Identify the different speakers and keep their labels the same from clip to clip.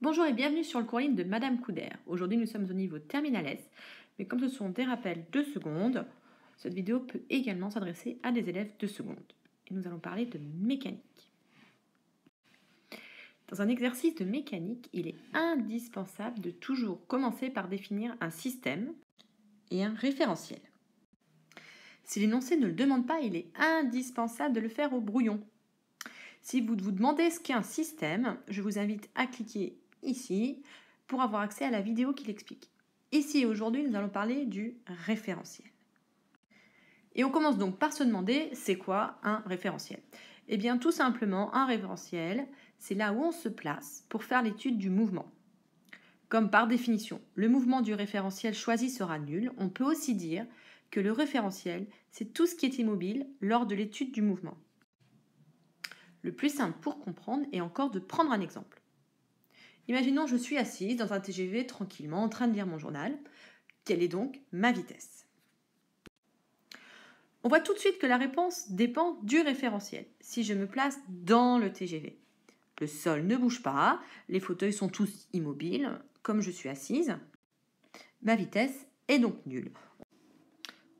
Speaker 1: Bonjour et bienvenue sur le cours libre de Madame Couder. Aujourd'hui, nous sommes au niveau terminal S, mais comme ce sont des rappels de seconde, cette vidéo peut également s'adresser à des élèves de seconde. Et nous allons parler de mécanique. Dans un exercice de mécanique, il est indispensable de toujours commencer par définir un système et un référentiel. Si l'énoncé ne le demande pas, il est indispensable de le faire au brouillon. Si vous vous demandez ce qu'est un système, je vous invite à cliquer ici pour avoir accès à la vidéo qui l'explique. Ici, aujourd'hui, nous allons parler du référentiel. Et on commence donc par se demander, c'est quoi un référentiel? Eh bien, tout simplement, un référentiel, c'est là où on se place pour faire l'étude du mouvement. Comme par définition, le mouvement du référentiel choisi sera nul, on peut aussi dire que le référentiel, c'est tout ce qui est immobile lors de l'étude du mouvement. Le plus simple pour comprendre est encore de prendre un exemple. Imaginons je suis assise dans un TGV tranquillement en train de lire mon journal. Quelle est donc ma vitesse? On voit tout de suite que la réponse dépend du référentiel. Si je me place dans le TGV, le sol ne bouge pas, les fauteuils sont tous immobiles, comme je suis assise, ma vitesse est donc nulle.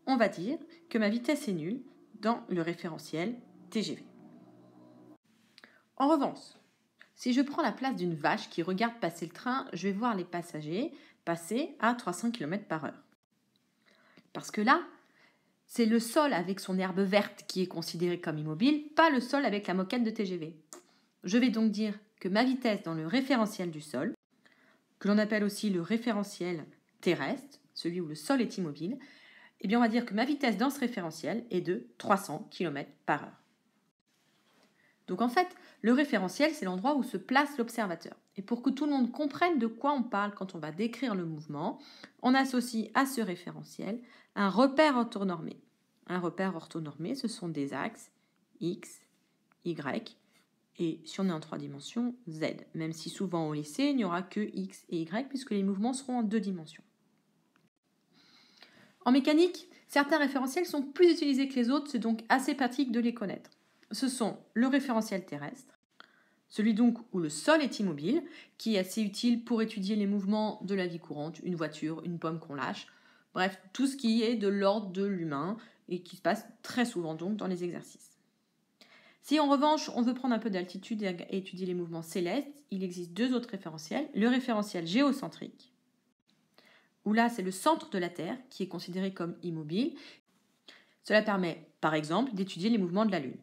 Speaker 1: On va dire que ma vitesse est nulle dans le référentiel TGV. En revanche, si je prends la place d'une vache qui regarde passer le train, je vais voir les passagers passer à 300 km/h. Parce que là, c'est le sol avec son herbe verte qui est considéré comme immobile, pas le sol avec la moquette de TGV. Je vais donc dire que ma vitesse dans le référentiel du sol, que l'on appelle aussi le référentiel terrestre, celui où le sol est immobile, eh bien on va dire que ma vitesse dans ce référentiel est de 300 km/h. Donc en fait, le référentiel, c'est l'endroit où se place l'observateur. Et pour que tout le monde comprenne de quoi on parle quand on va décrire le mouvement, on associe à ce référentiel un repère orthonormé. Un repère orthonormé, ce sont des axes X, Y, et si on est en 3 dimensions, Z. Même si souvent au lycée, il n'y aura que X et Y, puisque les mouvements seront en 2 dimensions. En mécanique, certains référentiels sont plus utilisés que les autres, c'est donc assez pratique de les connaître. Ce sont le référentiel terrestre, celui donc où le sol est immobile, qui est assez utile pour étudier les mouvements de la vie courante, une voiture, une pomme qu'on lâche, bref, tout ce qui est de l'ordre de l'humain et qui se passe très souvent donc dans les exercices. Si en revanche on veut prendre un peu d'altitude et étudier les mouvements célestes, il existe deux autres référentiels, le référentiel géocentrique, où là c'est le centre de la Terre qui est considéré comme immobile. Cela permet par exemple d'étudier les mouvements de la Lune.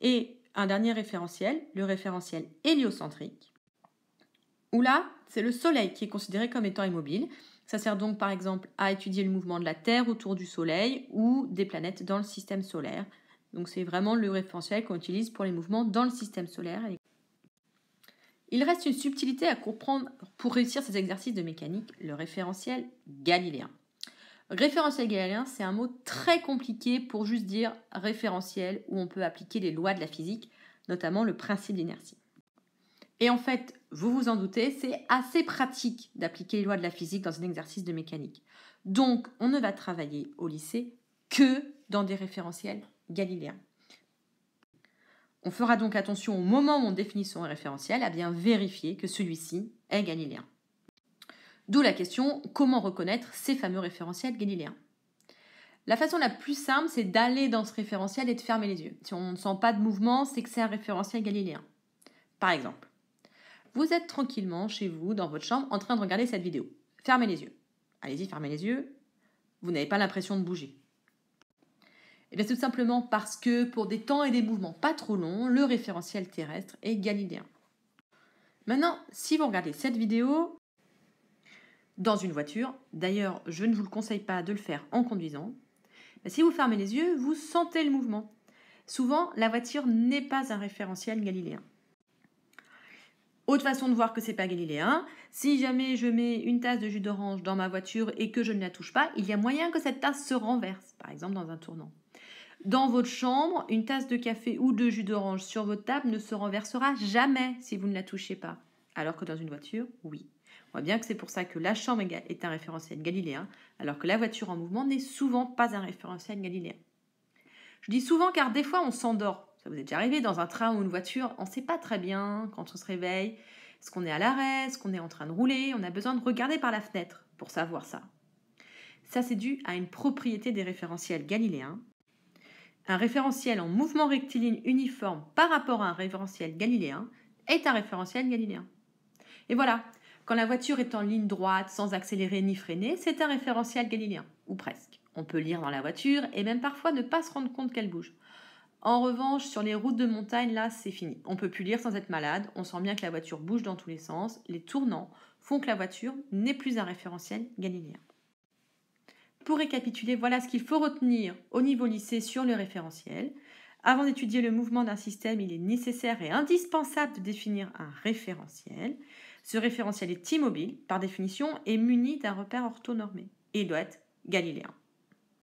Speaker 1: Et un dernier référentiel, le référentiel héliocentrique, où là, c'est le Soleil qui est considéré comme étant immobile. Ça sert donc par exemple à étudier le mouvement de la Terre autour du Soleil ou des planètes dans le système solaire. Donc c'est vraiment le référentiel qu'on utilise pour les mouvements dans le système solaire. Il reste une subtilité à comprendre pour réussir ces exercices de mécanique, le référentiel galiléen. Référentiel galiléen, c'est un mot très compliqué pour juste dire référentiel où on peut appliquer les lois de la physique, notamment le principe d'inertie. Et en fait, vous vous en doutez, c'est assez pratique d'appliquer les lois de la physique dans un exercice de mécanique. Donc, on ne va travailler au lycée que dans des référentiels galiléens. On fera donc attention au moment où on définit son référentiel à bien vérifier que celui-ci est galiléen. D'où la question, comment reconnaître ces fameux référentiels galiléens? La façon la plus simple, c'est d'aller dans ce référentiel et de fermer les yeux. Si on ne sent pas de mouvement, c'est que c'est un référentiel galiléen. Par exemple, vous êtes tranquillement chez vous, dans votre chambre, en train de regarder cette vidéo. Fermez les yeux. Allez-y, fermez les yeux. Vous n'avez pas l'impression de bouger. Et bien tout simplement parce que pour des temps et des mouvements pas trop longs, le référentiel terrestre est galiléen. Maintenant, si vous regardez cette vidéo dans une voiture, d'ailleurs je ne vous le conseille pas de le faire en conduisant, si vous fermez les yeux, vous sentez le mouvement. Souvent, la voiture n'est pas un référentiel galiléen. Autre façon de voir que c'est pas galiléen, si jamais je mets une tasse de jus d'orange dans ma voiture et que je ne la touche pas, il y a moyen que cette tasse se renverse, par exemple dans un tournant. Dans votre chambre, une tasse de café ou de jus d'orange sur votre table ne se renversera jamais si vous ne la touchez pas. Alors que dans une voiture, oui. On voit bien que c'est pour ça que la chambre est un référentiel galiléen, alors que la voiture en mouvement n'est souvent pas un référentiel galiléen. Je dis souvent car des fois on s'endort. Ça vous est déjà arrivé dans un train ou une voiture, on ne sait pas très bien quand on se réveille Est-ce qu'on est à l'arrêt? Est-ce qu'on est en train de rouler? On a besoin de regarder par la fenêtre pour savoir ça. Ça, c'est dû à une propriété des référentiels galiléens. Un référentiel en mouvement rectiligne uniforme par rapport à un référentiel galiléen est un référentiel galiléen. Et voilà, quand la voiture est en ligne droite sans accélérer ni freiner, c'est un référentiel galiléen, ou presque. On peut lire dans la voiture et même parfois ne pas se rendre compte qu'elle bouge. En revanche, sur les routes de montagne, là, c'est fini. On ne peut plus lire sans être malade, on sent bien que la voiture bouge dans tous les sens, les tournants font que la voiture n'est plus un référentiel galiléen. Pour récapituler, voilà ce qu'il faut retenir au niveau lycée sur le référentiel. Avant d'étudier le mouvement d'un système, il est nécessaire et indispensable de définir un référentiel. Ce référentiel est immobile, par définition, et muni d'un repère orthonormé. Et il doit être galiléen.